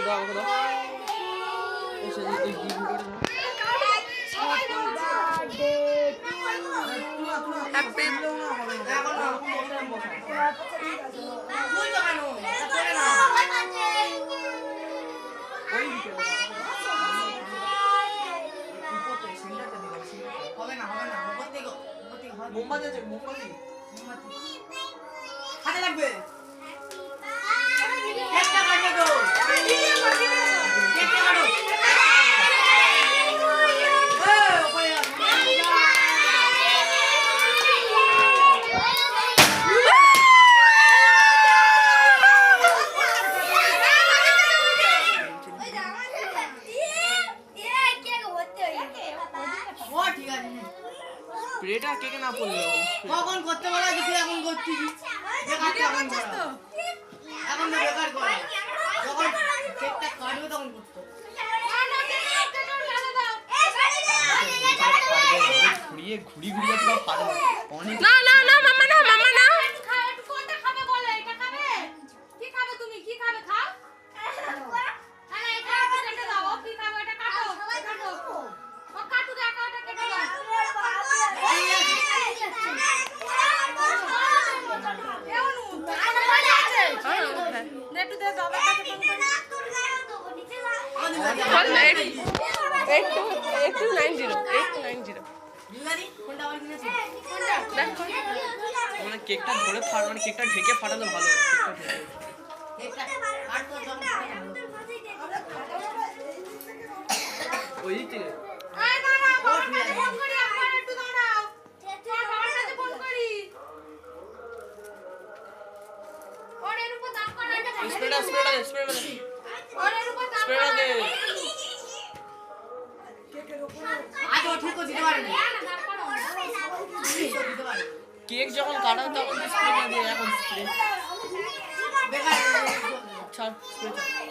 দাও আমাকে দাও এসে এই ভিডিওটা দাও হ্যাপি মোমবাতি আছে মোমবাতি হাতে লাগবে একটা কাটবে তো একটা কাটো এটা কেক না পড়লে কখন করতে বলা কিছু এখন করছিস দেখাতে এখন তো এখন তো বেকার করা যখন কেকটা কাটবে তখন করতে ঘুরিয়ে ঘুরিয়ে তো পারবে অনেক না না না মামা না কোনটা খাবে বলে এটা খাবে কি খাবে তুমি কি খাবে খাও আরে এটা কেটে দাও কি খাবে এটা কাটো কাটো ও কাটু দে কাটা কেটে দাও কেকটা ধরে মানে কেকটা ঢেকে ফাটালে ভালো ওই দিক কেক যখন কাটা তখন স্প্রে না দিয়ে এখন স্প্রে ছাড় স্প্রে ছাড়